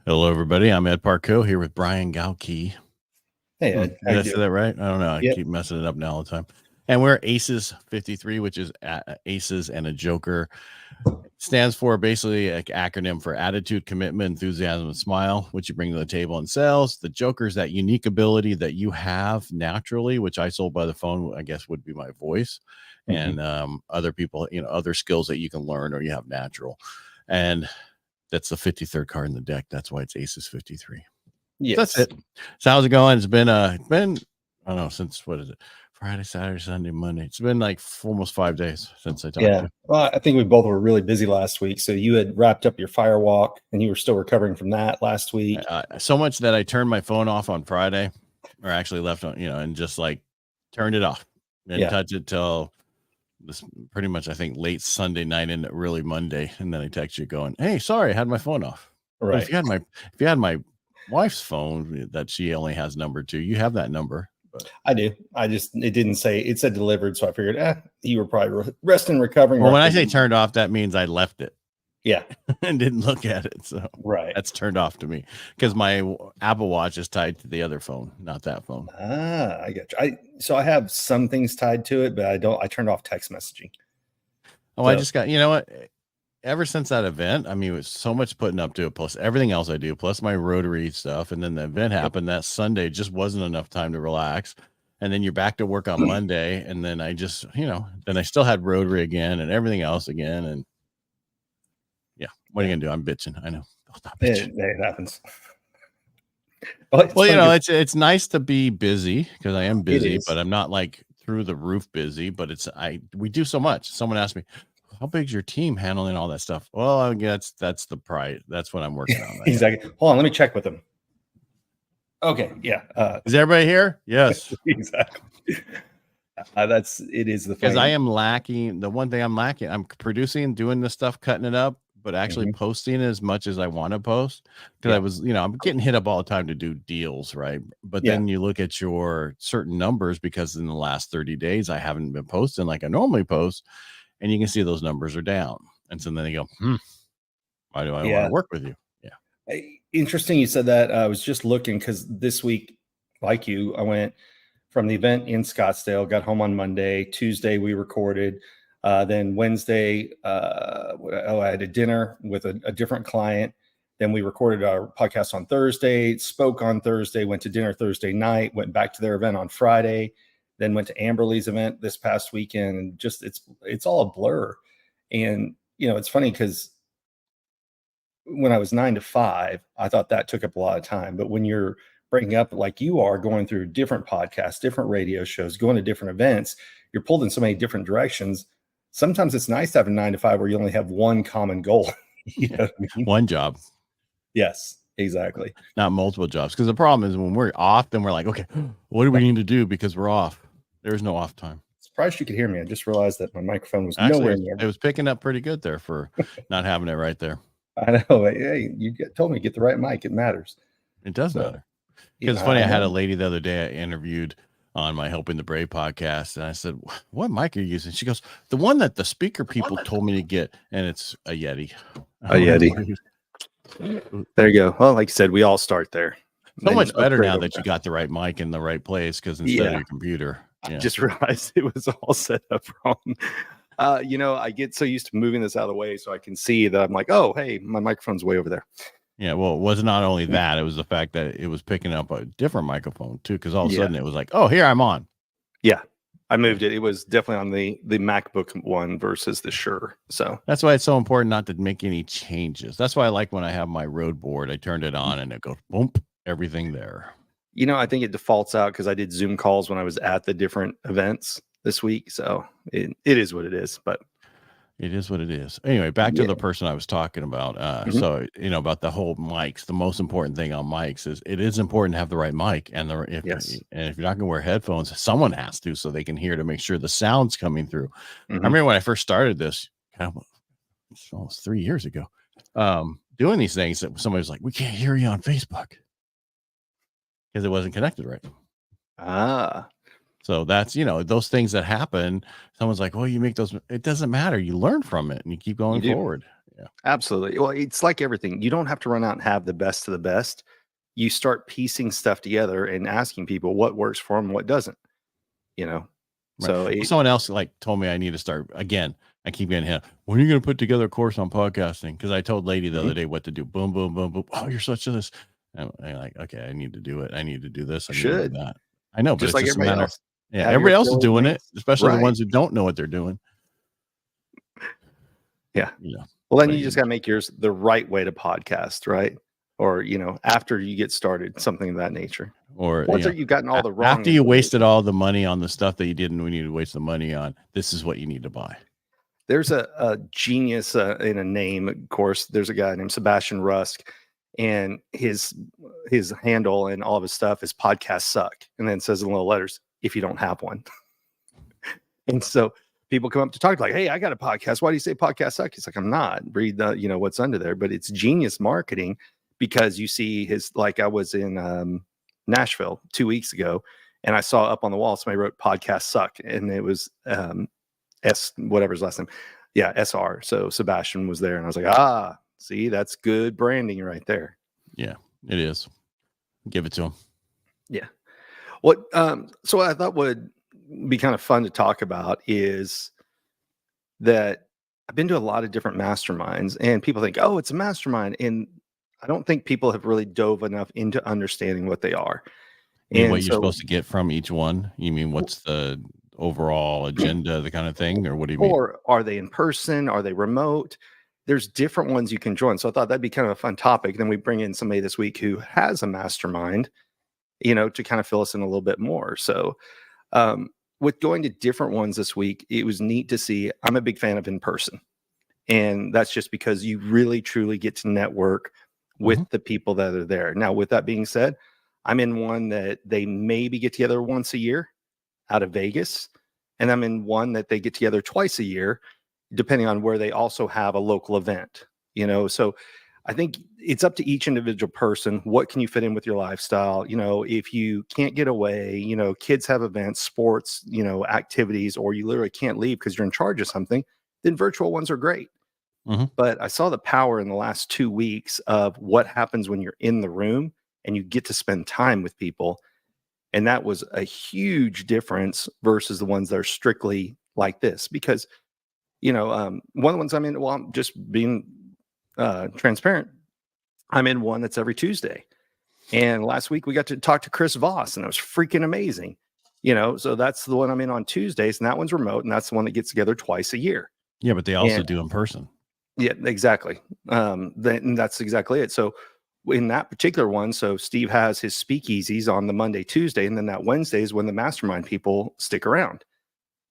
Hello, everybody. I'm Ed Parcaut here with Brian Galke. Hey, Ed. Did I say that right? I don't know. I Yep. keep messing it up now all the time. And we're Aces 53, which is Aces and a Joker. Stands for basically an acronym for attitude, commitment, enthusiasm, and smile, which you bring to the table in sales. The Joker is that unique ability that you have naturally, which I sold by the phone, I guess would be my voice. And other people, other skills that you can learn or you have natural. And that's the 53rd card in the deck. That's why it's Aces 53. Yes. So that's it. So how's it going? It's been I don't know, since what is it? Friday, Saturday, Sunday, Monday. It's been like almost 5 days since I talked to you. Well, I think we both were really busy last week. So you had wrapped up your fire walk and you were still recovering from that last week. So much that I turned my phone off on Friday, or actually left on, and just like turned it off. Didn't touch it till this pretty much, I think, late Sunday night and really Monday. And then I text you going, "Hey, sorry, I had my phone off." Right. But if you had my wife's phone that she only has number 2, you have that number. But I do. It didn't say, it said delivered. So I figured, you were probably resting, recovering. Well, when I say turned off, that means I left it. Yeah. And didn't look at it. So that's turned off to me because my Apple Watch is tied to the other phone, not that phone. I get you. So I have some things tied to it, but I turned off text messaging. Oh, so, I just got, what? Ever since that event, I mean, it was so much putting up to it, plus everything else I do, plus my Rotary stuff. And then the event happened that Sunday, just wasn't enough time to relax. And then you're back to work on Monday. And then I just, then I still had Rotary again and everything else again. And what are you going to do? I'm bitching. I know. Stop bitching. It happens. Well, it's nice to be busy because I am busy, but I'm not like through the roof busy, but we do so much. Someone asked me, how big's your team handling all that stuff? Well, I guess that's the price. That's what I'm working on. Right exactly. Hold on. Let me check with them. Okay. Yeah. Is everybody here? Yes. Exactly. It is the because I am lacking. The one thing I'm lacking, I'm producing, doing this stuff, cutting it up, but actually posting as much as I want to post. Because I was, I'm getting hit up all the time to do deals, right? But then you look at your certain numbers because in the last 30 days, I haven't been posting like I normally post. And you can see those numbers are down. And so then they go, why do I want to work with you? Yeah. Interesting you said that. I was just looking because this week, like you, I went from the event in Scottsdale, got home on Monday. Tuesday, we recorded. Then Wednesday, I had a dinner with a different client. Then we recorded our podcast on Thursday, spoke on Thursday, went to dinner Thursday night, went back to their event on Friday, then went to Amberly's event this past weekend. And just it's all a blur. And, it's funny because when I was 9 to 5, I thought that took up a lot of time. But when you're breaking up like you are, going through different podcasts, different radio shows, going to different events, you're pulled in so many different directions. Sometimes it's nice to have a 9 to 5 where you only have one common goal. You know what I mean? One job. Yes, exactly. Not multiple jobs. Because the problem is when we're off, then we're like, okay, what do we need to do because we're off? There's no off time. Surprised you could hear me. I just realized that my microphone was nowhere near. It was picking up pretty good there for not having it right there. I know. Hey, you told me to get the right mic. It matters. It does matter. Because it's funny, I had a lady the other day I interviewed on my Helping the Brave podcast, and I said, what mic are you using? She goes, the one that the speaker people told me to get, and it's a Yeti. A Yeti. There you go. Well, like you said, we all start there. So much better now that you got the right mic in the right place, because instead of your computer. I just realized it was all set up wrong. I get so used to moving this out of the way so I can see that I'm like, oh, hey, my microphone's way over there. Yeah, well, it was not only that, it was the fact that it was picking up a different microphone too, because all of a sudden it was like, oh, here I'm on. Yeah, I moved it. It was definitely on the MacBook one versus the Shure. So that's why it's so important not to make any changes. That's why I like when I have my Rode board, I turned it on and it goes boom, everything there. I think it defaults out because I did Zoom calls when I was at the different events this week. So it is what it is, but it is what it is. Anyway, back to the person I was talking about. So, about the whole mics, the most important thing on mics is it is important to have the right mic. And if you're not going to wear headphones, someone has to, so they can hear to make sure the sound's coming through. I remember when I first started this, almost 3 years ago, doing these things, that somebody was like, we can't hear you on Facebook. Because it wasn't connected right. So that's, those things that happen. Someone's like, well, you make those. It doesn't matter. You learn from it and you keep going forward. Absolutely. Well, it's like everything. You don't have to run out and have the best of the best. You start piecing stuff together and asking people what works for them, what doesn't, Right. So someone else told me I need to start again. I keep getting hit. When are you going to put together a course on podcasting? Because I told Lady the other day what to do. Boom, boom, boom, boom. Oh, you're such a this. I'm like, okay, I need to do it. I need to do this. I need to do that. I know, but just it's like just a everybody matter. else. Yeah, everybody else is doing it, especially the ones who don't know what they're doing. Yeah. Well, then you just got to make yours the right way to podcast, right? Or, after you get started, something of that nature. Or once you've gotten all the wrong. After you wasted all the money on the stuff that you didn't need to waste the money on, this is what you need to buy. There's a genius in a name, of course. There's a guy named Sebastian Rusk, and his handle and all of his stuff is podcast suck. And then it says in little letters, if you don't have one. And so people come up to talk like, hey, I got a podcast. Why do you say podcast suck? He's like, I'm not. Read the, what's under there. But it's genius marketing because you see I was in Nashville 2 weeks ago and I saw up on the wall, somebody wrote podcast suck. And it was whatever's last name. Yeah, SR. So Sebastian was there and I was like, see, that's good branding right there. Yeah, it is. Give it to him. Yeah. What so what I thought would be kind of fun to talk about is that I've been to a lot of different masterminds and people think, oh, it's a mastermind. And I don't think people have really dove enough into understanding what they are. And what you're supposed to get from each one? You mean what's the overall agenda, the kind of thing? Or what do you mean? Or are they in person? Are they remote? There's different ones you can join. So I thought that'd be kind of a fun topic. Then we bring in somebody this week who has a mastermind, to kind of fill us in a little bit more. So with going to different ones this week, it was neat to see. I'm a big fan of in person. And that's just because you really, truly get to network with the people that are there. Now, with that being said, I'm in one that they maybe get together once a year out of Vegas. And I'm in one that they get together twice a year, depending on where they also have a local event, So I think it's up to each individual person. What can you fit in with your lifestyle? If you can't get away, kids have events, sports, activities, or you literally can't leave because you're in charge of something, then virtual ones are great. But I saw the power in the last 2 weeks of what happens when you're in the room and you get to spend time with people. And that was a huge difference versus the ones that are strictly like this. Because, one of the ones I'm in, well, I'm just being transparent. I'm in one that's every Tuesday. And last week we got to talk to Chris Voss and it was freaking amazing. So that's the one I'm in on Tuesdays, and that one's remote, and that's the one that gets together twice a year. Yeah, but they also do in person. Yeah, exactly. Then that's exactly it. So in that particular one, so Steve has his speakeasies on the Monday, Tuesday, and then that Wednesday is when the mastermind people stick around.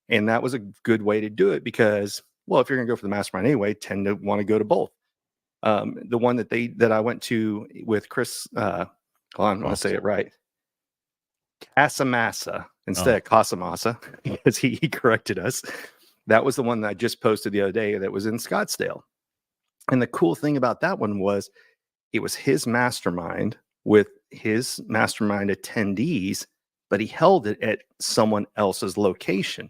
And that was a good way to do it because, well, if you're going to go for the mastermind anyway, tend to want to go to both. The one that I went to with Chris, hold on, I want to say it right. Casamassa instead of Casamassa, because he corrected us. That was the one that I just posted the other day that was in Scottsdale. And the cool thing about that one was it was his mastermind with his mastermind attendees, but he held it at someone else's location.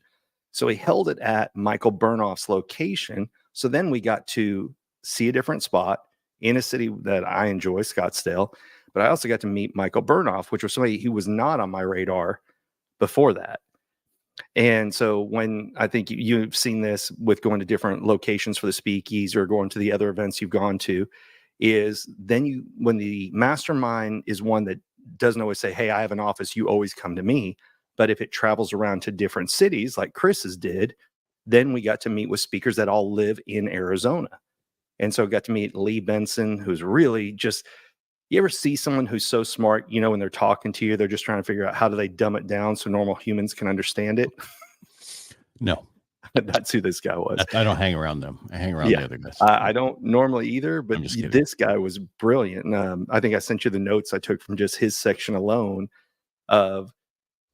So he held it at Michael Burnoff's location. So then we got to see a different spot in a city that I enjoy, Scottsdale. But I also got to meet Michael Burnoff, which was somebody who was not on my radar before that. And so when I think you've seen this with going to different locations for the speakeasy or going to the other events you've gone to, is then when the mastermind is one that doesn't always say, hey, I have an office, you always come to me. But if it travels around to different cities like Chris's did, then we got to meet with speakers that all live in Arizona. And so got to meet Lee Benson, who's really just, you ever see someone who's so smart, when they're talking to you, they're just trying to figure out how do they dumb it down so normal humans can understand it? No. That's who this guy was. I don't hang around them. I hang around the other guys. I don't normally either, but this guy was brilliant. And I think I sent you the notes I took from just his section alone of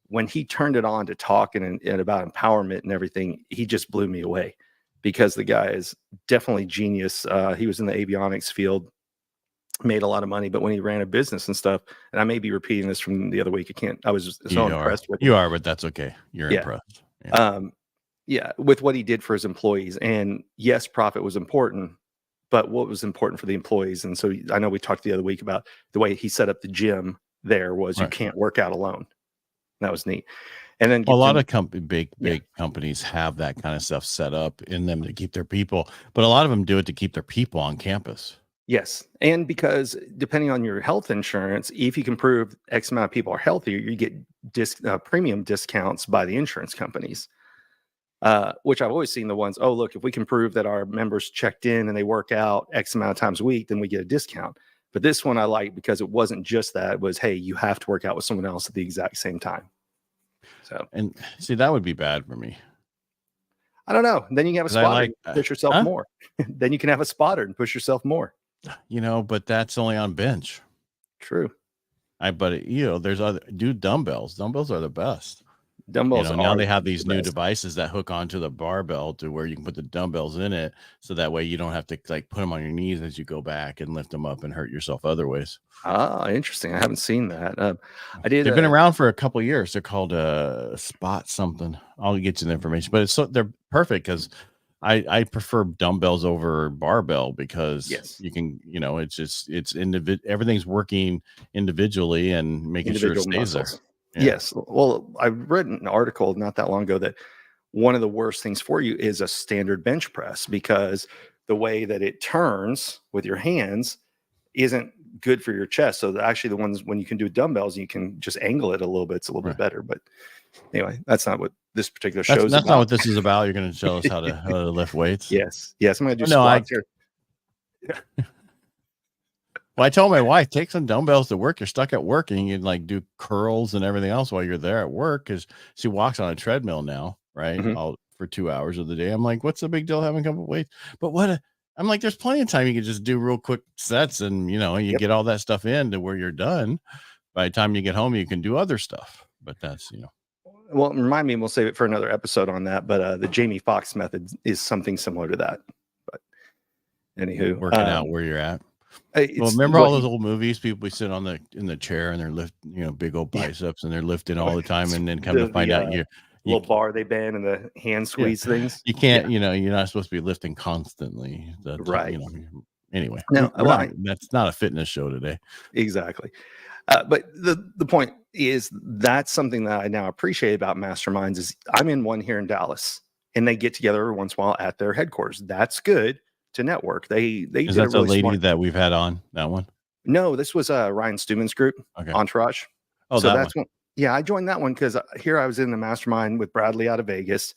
when he turned it on to talk and about empowerment and everything. He just blew me away because the guy is definitely genius. He was in the avionics field, made a lot of money, but when he ran a business and stuff, and I may be repeating this from the other week, I was so impressed with you are, but that's okay. You're impressed. Yeah. With what he did for his employees. And yes, profit was important, but what was important for the employees. And so I know we talked the other week about the way he set up the gym there was you can't work out alone. That was neat. And then a lot of big companies have that kind of stuff set up in them to keep their people, but a lot of them do it to keep their people on campus. Yes. And because depending on your health insurance, if you can prove X amount of people are healthier, you get premium discounts by the insurance companies. Which I've always seen the ones, oh, look, if we can prove that our members checked in and they work out X amount of times a week, then we get a discount. But this one I like because it wasn't just that. It was, hey, you have to work out with someone else at the exact same time. So, and see, that would be bad for me. I don't know. Then you can have a spotter and push yourself more. Then you can have a spotter and push yourself more. But that's only on bench. True. But there's other dumbbells. Dumbbells are the best. Dumbbells now they have these new devices that hook onto the barbell to where you can put the dumbbells in it, so that way you don't have to like put them on your knees as you go back and lift them up and hurt yourself other ways. Interesting. I haven't seen that. I did. They've been around for a couple of years. They're called Spot something. I'll get you the information, but they're perfect because I prefer dumbbells over barbell because you can, everything's working individually and making sure it stays there. Yeah. Yes. Well, I read an article not that long ago that one of the worst things for you is a standard bench press because the way that it turns with your hands isn't good for your chest. So actually the ones when you can do dumbbells, you can just angle it a little bit. It's a little bit better. But anyway, that's not what this particular show is about. That's not what this is about. You're going to show us how to lift weights. Yes. I'm going to do squats here. Well, I told my wife, take some dumbbells to work. You're stuck at work and you can like do curls and everything else while you're there at work because she walks on a treadmill now, right? For 2 hours of the day. I'm like, what's the big deal having a couple of weights? But I'm like, there's plenty of time you can just do real quick sets and, you get all that stuff in to where you're done. By the time you get home, you can do other stuff. But that's, Well, remind me, and we'll save it for another episode on that. But the Jamie Foxx method is something similar to that. But anywho, working out where you're at. Well, remember all those old movies? People be sitting in the chair and they're lifting, big old biceps and they're lifting all the time, and then come to find out you little bar they bend and the hand squeeze things. You can't, you're not supposed to be lifting constantly. Right. Anyway, no, that's not a fitness show today. Exactly. But the point is that's something that I now appreciate about Masterminds is I'm in one here in Dallas and they get together every once in a while at their headquarters. That's good to network. Is that the lady that we've had on that one? No, this was Ryan Stewman's group, Entourage. Oh, so that's one. Yeah, I joined that one because here I was in the Mastermind with Bradley out of Vegas,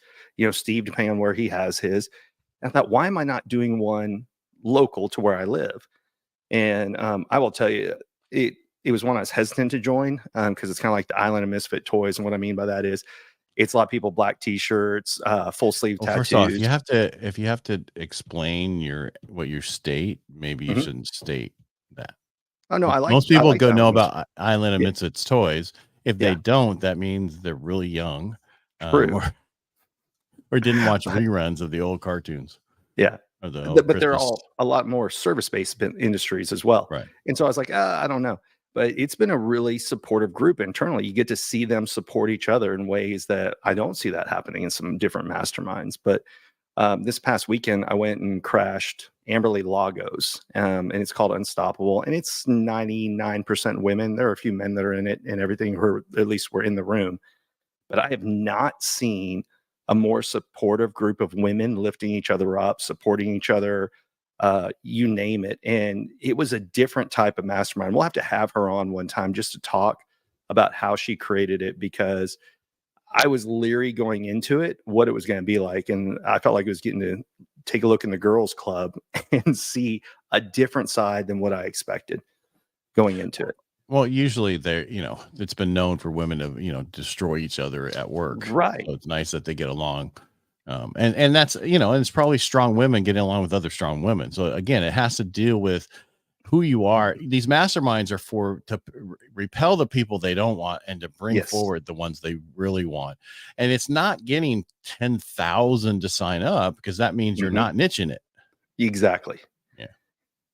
Steve, depending on where he has his. And I thought, why am I not doing one local to where I live? And I will tell you, it was one I was hesitant to join because it's kind of like the Island of Misfit Toys. And what I mean by that is it's a lot of people, black T-shirts, full sleeve tattoos. First off, if you have to explain what your state, maybe you shouldn't state that. Oh no, most people know about Island of Misfits Toys. If they don't, that means they're really young, or didn't watch reruns of the old cartoons. Yeah, but they're all a lot more service-based industries as well. Right. And so I was like, I don't know. But it's been a really supportive group internally. You get to see them support each other in ways that I don't see that happening in some different masterminds. But this past weekend, I went and crashed Amberley Lagos, and it's called Unstoppable. And it's 99% women. There are a few men that are in it and everything, who at least were in the room. But I have not seen a more supportive group of women lifting each other up, supporting each other, you name it. And it was a different type of mastermind. We'll have to have her on one time just to talk about how she created it, because I was leery going into it, what it was going to be like. And I felt like it was getting to take a look in the girls club and see a different side than what I expected going into it. Well, usually it's been known for women to, destroy each other at work. Right. So it's nice that they get along. And that's, and it's probably strong women getting along with other strong women. So again, it has to deal with who you are. These masterminds are to repel the people they don't want and to bring forward the ones they really want. And it's not getting 10,000 to sign up, because that means you're not niching it. Exactly. Yeah.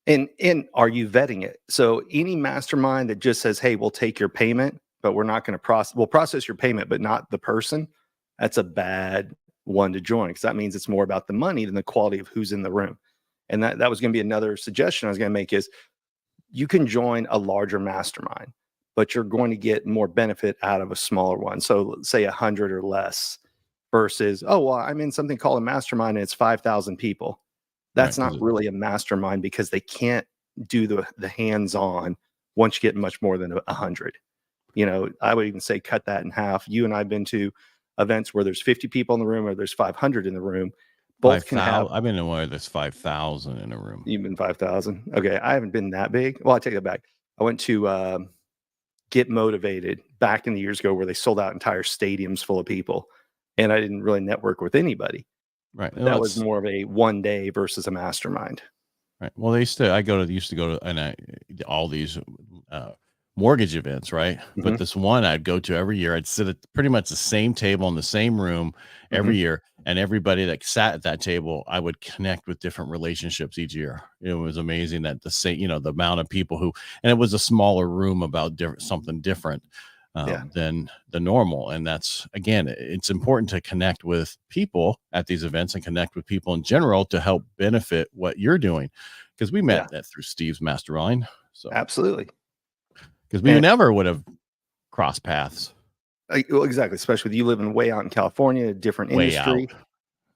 And are you vetting it? So any mastermind that just says, hey, we'll take your payment, but we're not going to we'll process your payment, but not the person. That's a bad one to join, because that means it's more about the money than the quality of who's in the room. And that was going to be another suggestion I was going to make is you can join a larger mastermind, but you're going to get more benefit out of a smaller one. So let's say 100 or less versus, oh, well, I'm in something called a mastermind and it's 5,000 people. That's not really a mastermind because they can't do the hands-on once you get much more than 100. I would even say cut that in half. You and I've been to events where there's 50 people in the room or there's 500 in the room. Both can have. I've been to where there's 5,000 in a room. You've been 5,000. Okay. I haven't been that big. Well, I take that back. I went to Get Motivated back in the years ago where they sold out entire stadiums full of people. And I didn't really network with anybody. Right. That was more of a one day versus a mastermind. Right. Well, used to go to all these mortgage events, right? But this one I'd go to every year. I'd sit at pretty much the same table in the same room every year, and everybody that sat at that table, I would connect with different relationships each year. It was amazing that the amount of people and it was a smaller room about something different than the normal. And that's, again, it's important to connect with people at these events and connect with people in general to help benefit what you're doing. Because we met that through Steve's mastermind. So absolutely. Because we never would have crossed paths. Well, exactly. Especially with you living way out in California, different industry.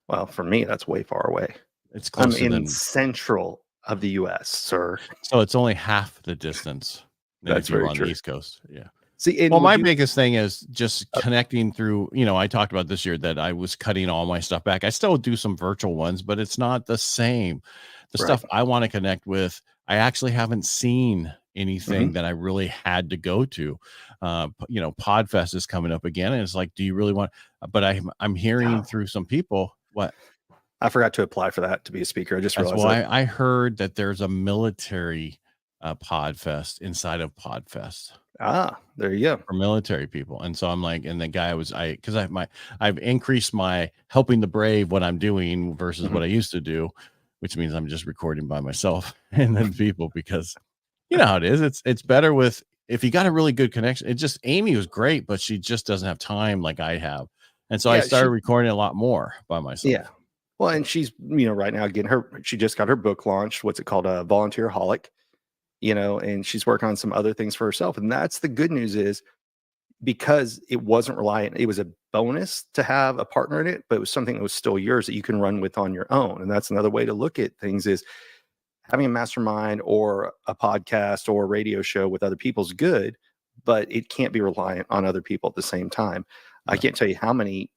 Well, for me, that's way far away. It's closer in central of the U.S., sir. So it's only half the distance. That's if you're very on true. the East Coast. Yeah. See, my biggest thing is just connecting through, I talked about this year that I was cutting all my stuff back. I still do some virtual ones, but it's not the same. The stuff I want to connect with, I actually haven't seen anything that I really had to go to. Podfest is coming up again, and it's like, do you really want? But I'm hearing through some people what. I forgot to apply for that to be a speaker. I just realized. I heard that there's a military Podfest inside of Podfest. There you go. For military people. And so I'm like, and the guy I've increased my helping the brave what I'm doing versus what I used to do, which means I'm just recording by myself and then people, because you know how it is. It's better if you got a really good connection. Amy was great, but she just doesn't have time like I have. And so I started recording a lot more by myself. Yeah. Well, and she's, right now getting she just got her book launched. What's it called? Volunteerholic. And she's working on some other things for herself. And that's the good news is because it wasn't reliant, it was a bonus to have a partner in it, but it was something that was still yours that you can run with on your own. And that's another way to look at things is having a mastermind or a podcast or a radio show with other people is good, but it can't be reliant on other people at the same time. I can't tell you how many,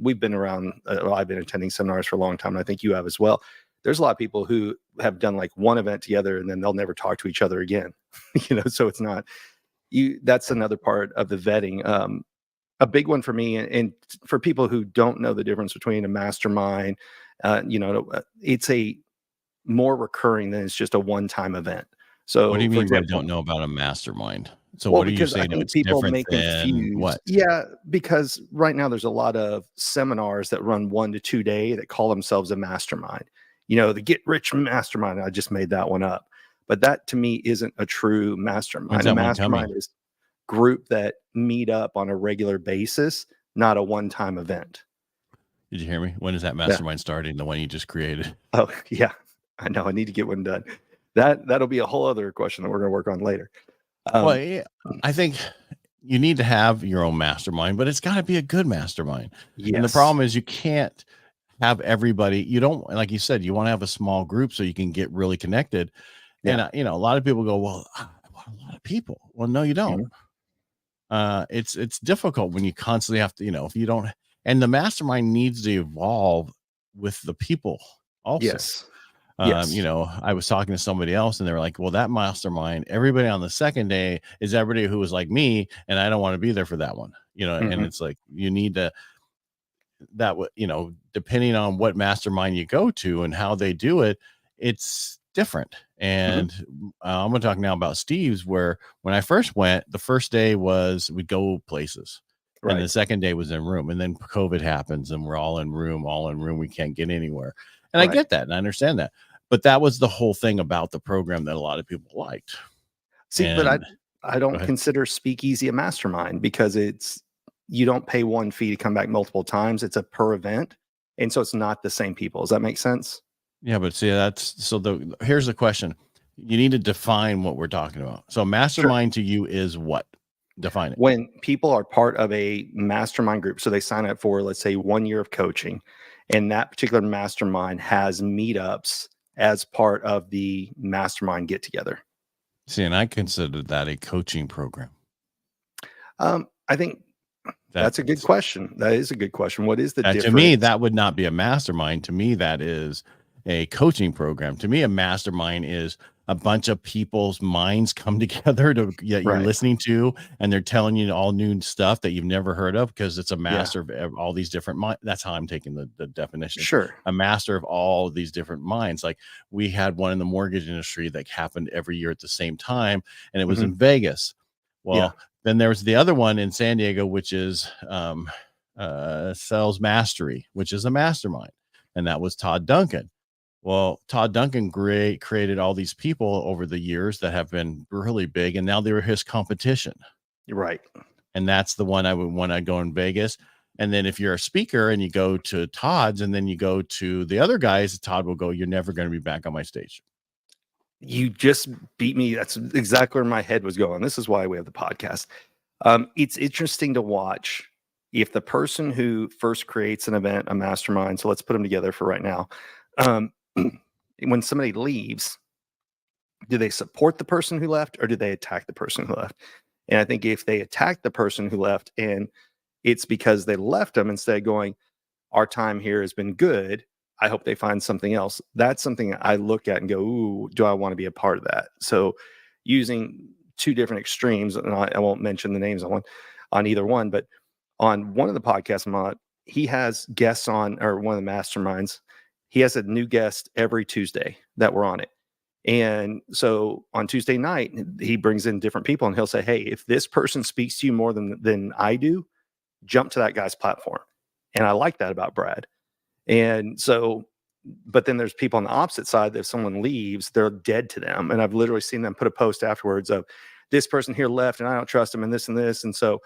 we've been around, I've been attending seminars for a long time, and I think you have as well. There's a lot of people who have done like one event together and then they'll never talk to each other again. So it's not that's another part of the vetting. A big one for me and for people who don't know the difference between a mastermind, it's a more recurring than it's just a one-time event. So what do you mean by don't know about a mastermind? So what are you saying? It's people different may confuse what? Yeah, because right now there's a lot of seminars that run 1 to 2 day that call themselves a mastermind. The Get Rich Mastermind. I just made that one up. But that to me isn't a true mastermind. A mastermind is group that meet up on a regular basis, not a one-time event. Did you hear me? When is that mastermind starting? The one you just created? Oh, yeah. I know. I need to get one done. That'll be a whole other question that we're going to work on later. I think you need to have your own mastermind, but it's got to be a good mastermind. Yes. And the problem is you can't have everybody. You don't, like you said, you want to have a small group so you can get really connected. Yeah. And a lot of people go, well, I want a lot of people. Well, no, you don't. It's difficult when you constantly have to, if you don't, and the mastermind needs to evolve with the people also. Yes. I was talking to somebody else and they were like, well, that mastermind, everybody on the second day is everybody who was like me. And I don't want to be there for that one, and it's like, you need to, depending on what mastermind you go to and how they do it, it's different. And I'm going to talk now about Steve's, where when I first went, the first day was we'd go places. Right. And the second day was in room. And then COVID happens and we're all in room. We can't get anywhere. And I get that and I understand that. But that was the whole thing about the program that a lot of people liked. But I don't consider Speakeasy a mastermind because you don't pay one fee to come back multiple times. It's a per event. And so it's not the same people. Does that make sense? Yeah, but see, here's the question. You need to define what we're talking about. So mastermind to you is what? Define it. When people are part of a mastermind group, so they sign up for, let's say, 1 year of coaching, and that particular mastermind has meetups as part of the mastermind get together. See, and I considered that a coaching program. I think that's a good question. That is a good question. What is the difference? To me, that would not be a mastermind. To me, that is a coaching program. To me, a mastermind is a bunch of people's minds come together you're listening to, and they're telling you all new stuff that you've never heard of, because it's a master of all these different minds. That's how I'm taking the definition. Sure. A master of all these different minds. Like we had one in the mortgage industry that happened every year at the same time, and it was in Vegas. Well, then there was the other one in San Diego, which is Sales Mastery, which is a mastermind. And that was Todd Duncan. Well, Todd Duncan created all these people over the years that have been really big, and now they were his competition. Right. And that's the one I would when I go in Vegas. And then if you're a speaker and you go to Todd's and then you go to the other guys, Todd will go, "You're never going to be back on my stage." You just beat me. That's exactly where my head was going. This is why we have the podcast. It's interesting to watch if the person who first creates an event, a mastermind, so let's put them together for right now. When somebody leaves, do they support the person who left, or do they attack the person who left? And I think if they attack the person who left, and it's because they left them instead of going, "Our time here has been good, I hope they find something else," that's something I look at and go, "Ooh, do I want to be a part of that?" So using two different extremes, and I won't mention the names on either one, but on one of the podcasts I'm on, he has guests on, or one of the masterminds, he has a new guest every Tuesday that we're on it. And so on Tuesday night, he brings in different people, and he'll say, "Hey, if this person speaks to you more than I do, jump to that guy's platform." And I like that about Brad. And so, but then there's people on the opposite side that if someone leaves, they're dead to them. And I've literally seen them put a post afterwards of, "This person here left and I don't trust them," and this and this. And so,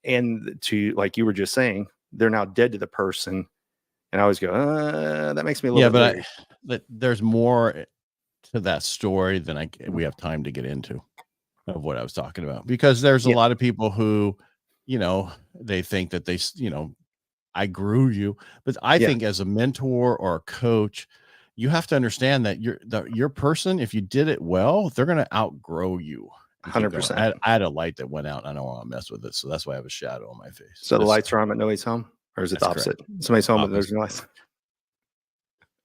and to, like you were just saying, they're now dead to the person. And I always go, that makes me a little bit weird. But there's more to that story than we have time to get into of what I was talking about, because there's a lot of people who, they think that they, I grew you, but I think as a mentor or a coach, you have to understand that your person, if you did it well, they're going to outgrow you. 100%. I had a light that went out, and I don't want to mess with it, so that's why I have a shadow on my face. So the lights are on, but nobody's home, or is it the opposite? Correct. Somebody's home, but there's no lights.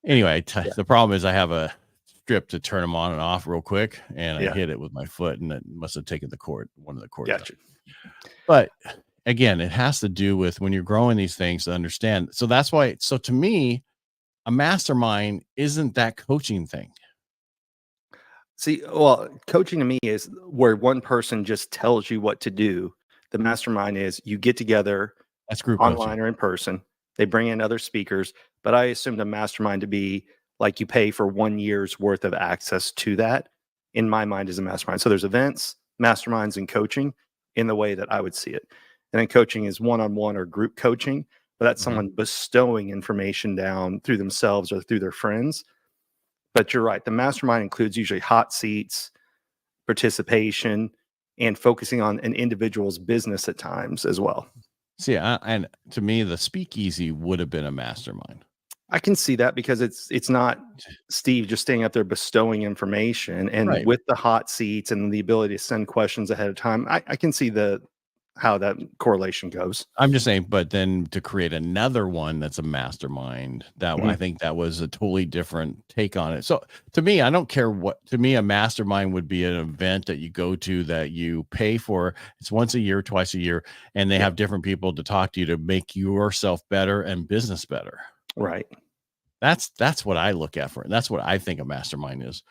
Anyway, the problem is I have a strip to turn them on and off real quick, and I hit it with my foot, and it must have taken one of the cords. Gotcha. But again, it has to do with when you're growing these things to understand. So that's why. So to me, a mastermind isn't that coaching thing. See, well, coaching to me is where one person just tells you what to do. The mastermind is you get together, that's group online coaching, or in person. They bring in other speakers, but I assumed a mastermind to be like you pay for 1 year's worth of access to that. In my mind, is a mastermind. So there's events, masterminds, and coaching in the way that I would see it. And then coaching is one-on-one or group coaching, but that's someone bestowing information down through themselves or through their friends. But you're right. The mastermind includes usually hot seats, participation, and focusing on an individual's business at times as well. See, and to me, the speakeasy would have been a mastermind. I can see that, because it's not Steve just staying up there bestowing information, and with the hot seats and the ability to send questions ahead of time, I can see how that correlation goes. I'm just saying, but then to create another one that's a mastermind, that I think that was a totally different take on it. So to me, I don't care to me, a mastermind would be an event that you go to that you pay for. It's once a year, twice a year, and they have different people to talk to you to make yourself better and business better. Right. That's what I look at for it. That's what I think a mastermind is.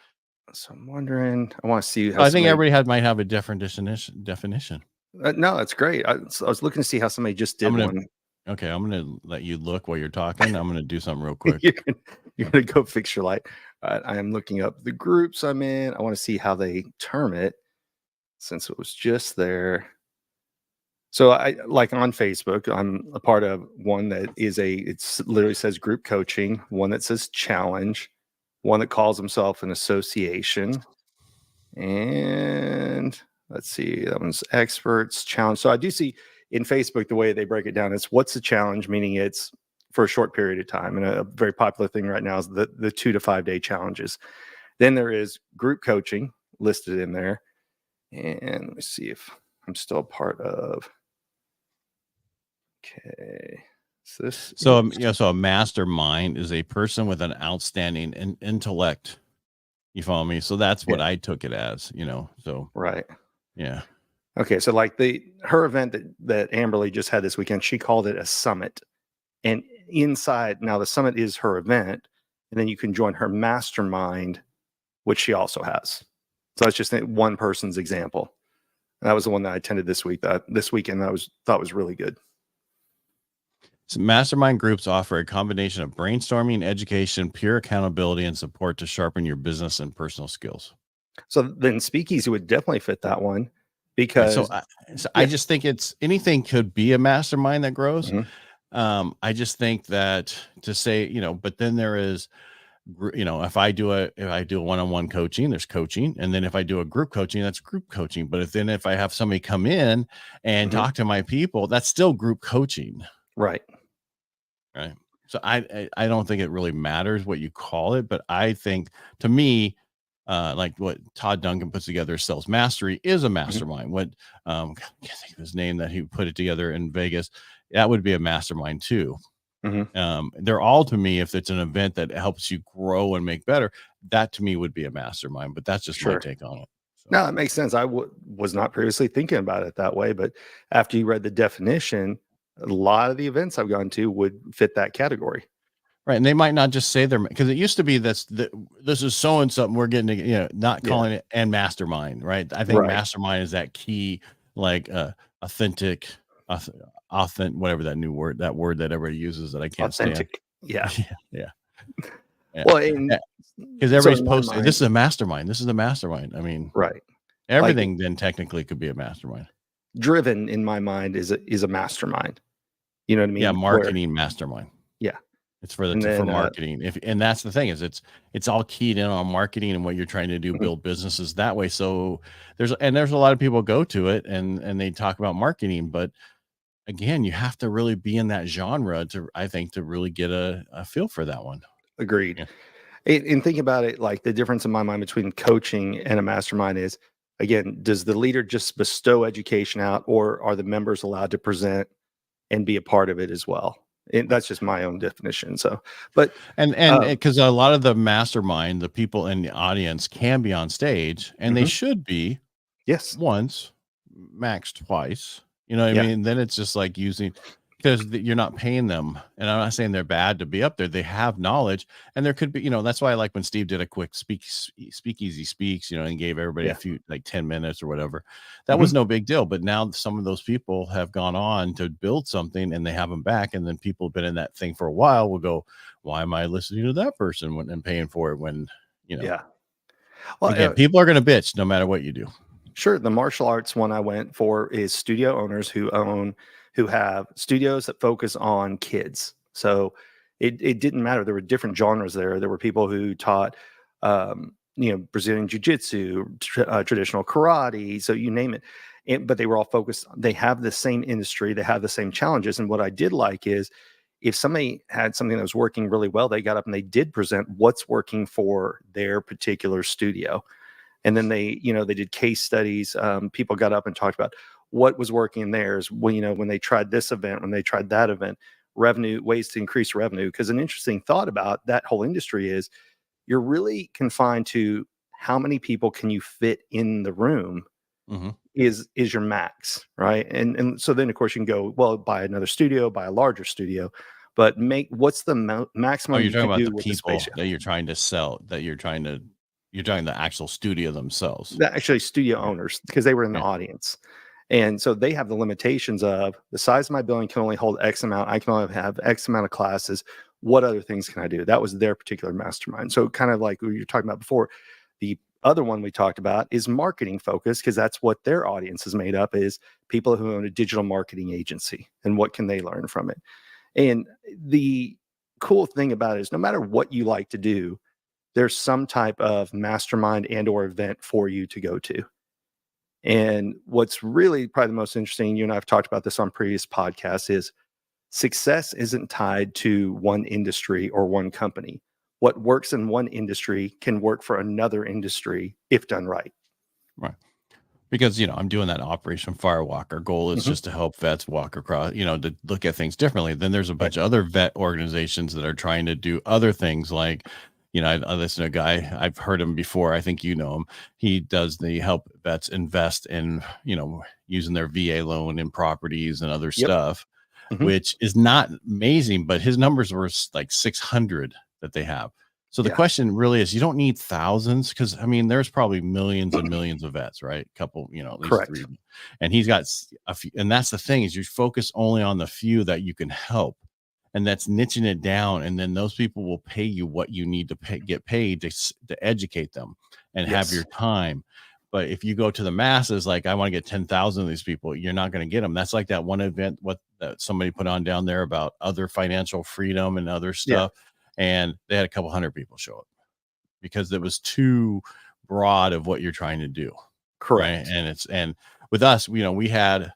So I'm wondering, I want to see how I think everybody might have a different definition. No, that's great. I was looking to see how somebody just did one. Okay, I'm going to let you look while you're talking. I'm going to do something real quick. You're going to go fix your light. I am looking up the groups I'm in. I want to see how they term it, since it was just there. So I like on Facebook, I'm a part of one that is it's literally says group coaching, one that says challenge, one that calls himself an association. And let's see, that one's experts challenge. So I do see in Facebook, the way they break it down, it's what's the challenge, meaning it's for a short period of time. And a very popular thing right now is the 2 to 5 day challenges. Then there is group coaching listed in there. And let me see if I'm still a part of. Okay. So a mastermind is a person with an outstanding intellect. You follow me? So that's what I took it as, so. Right. Yeah. Okay. So like her event that Amberly just had this weekend, she called it a summit. And inside, now the summit is her event, and then you can join her mastermind, which she also has. So that's just one person's example. And that was the one that I attended this weekend. I thought was really good. So mastermind groups offer a combination of brainstorming, education, peer accountability, and support to sharpen your business and personal skills. So then Speakeasy would definitely fit that one, because I just think anything could be a mastermind that grows. Mm-hmm. I just think that to say, but then there is, if I do a one-on-one coaching, there's coaching. And then if I do a group coaching, that's group coaching. But if I have somebody come in and talk to my people, that's still group coaching. Right. So I don't think it really matters what you call it, but I think, to me, like what Todd Duncan puts together, Sales Mastery, is a mastermind. What I can't think of his name that he put it together in Vegas, that would be a mastermind too. They're all, to me, if it's an event that helps you grow and make better, that to me would be a mastermind. But that's just my take on it. So. No, it makes sense. I was not previously thinking about it that way, but after you read the definition, a lot of the events I've gone to would fit that category. Right. And they might not just say because it used to be this is so and something we're getting to, not calling it and mastermind. Right. I think mastermind is that key, like authentic, whatever that word that everybody uses that I can't stand. Yeah. Yeah. Well, because everybody's posting, this is a mastermind. This is a mastermind. I mean, right. Everything then technically could be a mastermind. Driven, in my mind, is a mastermind. You know what I mean? Yeah. Marketing mastermind. Yeah. It's for marketing. And that's the thing, is it's all keyed in on marketing and what you're trying to do, build businesses that way. So there's a lot of people go to it and they talk about marketing, but again, you have to really be in that genre to really get a feel for that one. Agreed. Yeah. And think about it, like the difference in my mind between coaching and a mastermind is, again, does the leader just bestow education out, or are the members allowed to present and be a part of it as well? And that's just my own definition. So, but because a lot of the mastermind, the people in the audience can be on stage, and they should be, once, max twice. You know what I mean? Then it's just like because you're not paying them. And I'm not saying they're bad to be up there. They have knowledge, and there could be, that's why I like when Steve did a quick speakeasy speaks, and gave everybody a few, like 10 minutes or whatever. That was no big deal. But now some of those people have gone on to build something, and they have them back. And then people have been in that thing for a while will go, why am I listening to that person and paying for it when, well, again, people are going to bitch no matter what you do. Sure. The martial arts one I went for is studio owners who have studios that focus on kids. So it didn't matter. There were different genres there. There were people who taught, Brazilian jiu-jitsu, traditional karate. So you name it. But they were all focused. They have the same industry. They have the same challenges. And what I did like is, if somebody had something that was working really well, they got up and they did present what's working for their particular studio. And then they did case studies. People got up and talked about what was working in theirs. When they tried this event, when they tried that event, revenue, ways to increase revenue. Because an interesting thought about that whole industry is, you're really confined to how many people can you fit in the room is your max, right? And so then, of course, you can go, well, buy another studio, buy a larger studio, but what's the maximum you're talking about the people that you're trying to sell, you're talking the actual studio themselves. Actually, studio owners, because they were in the audience. And so they have the limitations of, the size of my building can only hold X amount. I can only have X amount of classes. What other things can I do? That was their particular mastermind. So kind of like we were talking about before, the other one we talked about is marketing focus, because that's what their audience is made up, is people who own a digital marketing agency, and what can they learn from it. And the cool thing about it is, no matter what you like to do, there's some type of mastermind and or event for you to go to. And what's really probably the most interesting, you and I have talked about this on previous podcasts, is success isn't tied to one industry or one company. What works in one industry can work for another industry if done right. Right. Because, I'm doing that Operation Firewalk. Our goal is just to help vets walk across, to look at things differently. Then there's a bunch of other vet organizations that are trying to do other things like, I listen to a guy, I've heard him before. I think you know him. He does the help vets invest in, using their VA loan in properties and other stuff, which is not amazing, but his numbers were like 600 that they have. So the question really is, you don't need thousands, because there's probably millions and millions of vets, right? Couple, at least Correct. 3. And he's got a few, and that's the thing, is you focus only on the few that you can help. And that's niching it down. And then those people will pay you what you need to get paid to educate them and have your time. But if you go to the masses, like, I want to get 10,000 of these people, you're not going to get them. That's like that one event, that somebody put on down there about other financial freedom and other stuff. And they had a couple hundred people show up because it was too broad of what you're trying to do. Correct. Right? And with us, we had,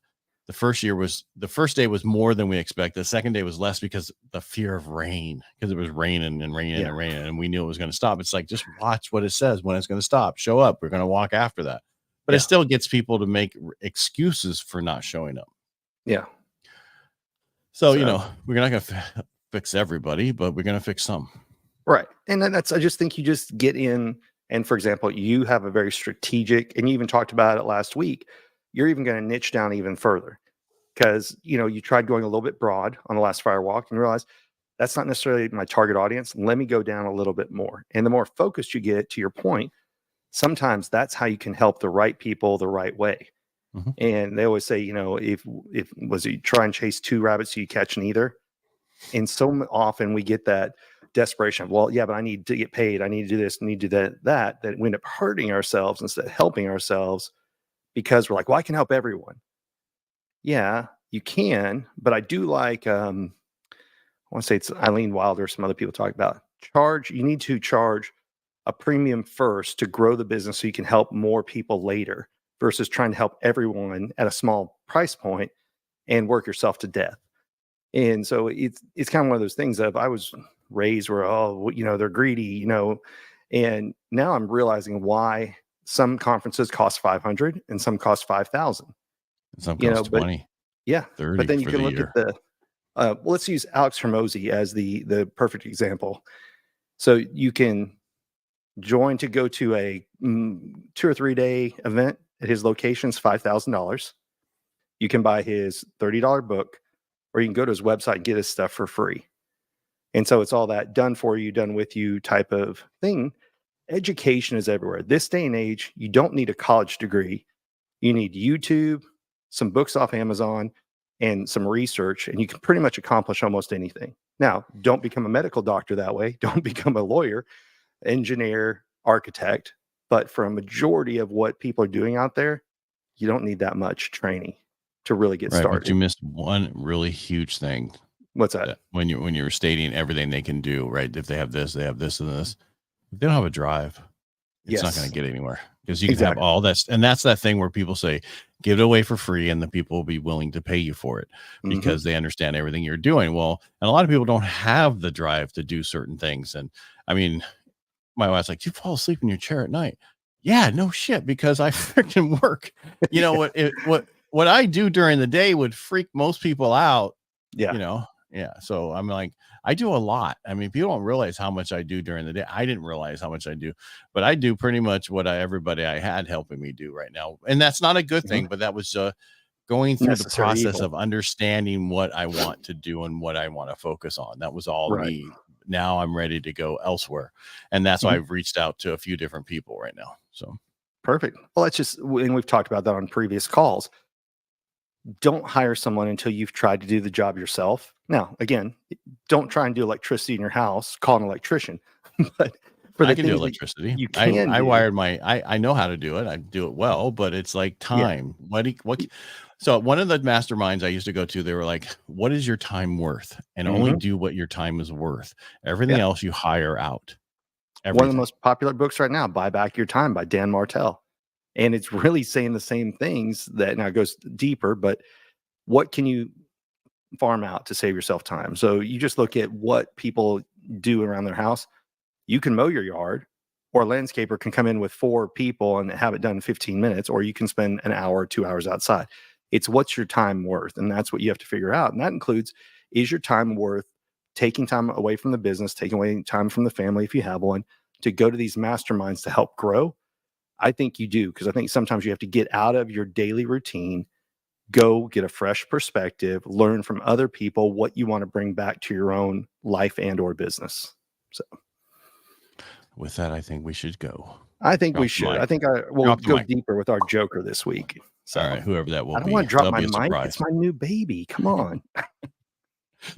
the first day was more than we expected. The second day was less because the fear of rain, because it was raining and raining and raining, and we knew it was going to stop. It's like, just watch what it says when it's going to stop. Show up. We're going to walk after that. But it still gets people to make excuses for not showing up. Yeah. So we're not going to fix everybody, but we're going to fix some. Right. And then I just think you just get in, and for example, you have a very strategic, and you even talked about it last week, you're even going to niche down even further, because, you tried going a little bit broad on the last Firewalk and realized that's not necessarily my target audience. Let me go down a little bit more. And the more focused you get, to your point, sometimes that's how you can help the right people the right way. And they always say, if was you try and chase 2 rabbits, so you catch neither. And so often we get that desperation of, well, yeah, but I need to get paid. I need to do this, I need to do that we end up hurting ourselves instead of helping ourselves, because we're like, well, I can help everyone. Yeah, you can. But I do like, I want to say it's Eileen Wilder, some other people talk about, you need to charge a premium first to grow the business so you can help more people later, versus trying to help everyone at a small price point and work yourself to death. And so it's kind of one of those things of, I was raised where, they're greedy, and now I'm realizing why some conferences cost 500 and some cost 5,000. Some cost 20. Yeah. 30. But then you can look at well, let's use Alex Hormozy as the perfect example. So you can join to go to a 2 or 3 day event at his locations, $5,000. You can buy his $30 book, or you can go to his website and get his stuff for free. And so it's all that done for you, done with you type of thing. Education is everywhere. This day and age, you don't need a college degree. You need YouTube, some books off Amazon, and some research, and you can pretty much accomplish almost anything. Now, don't become a medical doctor that way. Don't become a lawyer, engineer, architect. But for a majority of what people are doing out there, you don't need that much training to really get started. But you missed one really huge thing. What's that? When you were stating everything they can do, right? If they have this, and this. If they don't have a drive, it's not going to get anywhere, because you can have all that. And that's that thing where people say, give it away for free, and the people will be willing to pay you for it because they understand everything you're doing. Well, and a lot of people don't have the drive to do certain things. And my wife's like, you fall asleep in your chair at night. Yeah, no shit, because I freaking work. What I do during the day would freak most people out. Yeah. So I'm like, I do a lot. People don't realize how much I do during the day. I didn't realize how much I do, but I do pretty much what everybody I had helping me do right now. And that's not a good thing, but that was going through the process of understanding what I want to do and what I want to focus on. That was all me. Now I'm ready to go elsewhere. And that's why I've reached out to a few different people right now. So perfect. Well, and we've talked about that on previous calls. Don't hire someone until you've tried to do the job yourself. Now, again, don't try and do electricity in your house, call an electrician. But for the I can do things that electricity. you can I do. wired I know how to do it. I do it well, but it's like time. So one of the masterminds I used to go to, they were like, what is your time worth? And only do what your time is worth. Everything else you hire out. Everything. One of the most popular books right now, Buy Back Your Time by Dan Martell. And it's really saying the same things that now goes deeper, but what can you farm out to save yourself time? So you just look at what people do around their house. You can mow your yard, or a landscaper can come in with 4 people and have it done in 15 minutes, or you can spend an hour, 2 hours outside. It's what's your time worth? And that's what you have to figure out. And that includes, is your time worth taking time away from the business, taking away time from the family if you have one, to go to these masterminds to help grow? I think you do, because I think sometimes you have to get out of your daily routine, go get a fresh perspective, learn from other people what you want to bring back to your own life and or business. So with that, I think we should go. I think we should. I think we'll go deeper with our joker this week. So, all right, whoever that will be. I don't want to drop my mic. It's my new baby. Come on.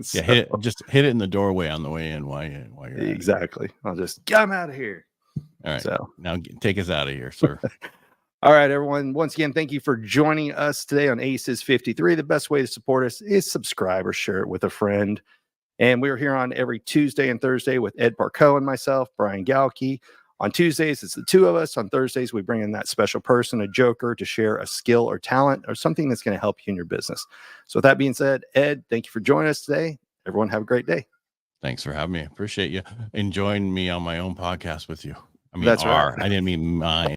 So, just hit it in the doorway on the way in while you're exactly. I'll just get him out of here. All right. So now take us out of here, sir. All right, everyone. Once again, thank you for joining us today on ACES 53. The best way to support us is subscribe or share it with a friend. And we are here on every Tuesday and Thursday with Ed Parcaut and myself, Brian Galke. On Tuesdays, it's the 2 of us. On Thursdays, we bring in that special person, a joker, to share a skill or talent or something that's going to help you in your business. So with that being said, Ed, thank you for joining us today. Everyone have a great day. Thanks for having me. Appreciate you enjoying me on my own podcast with you. I mean, that's right. I didn't mean mine.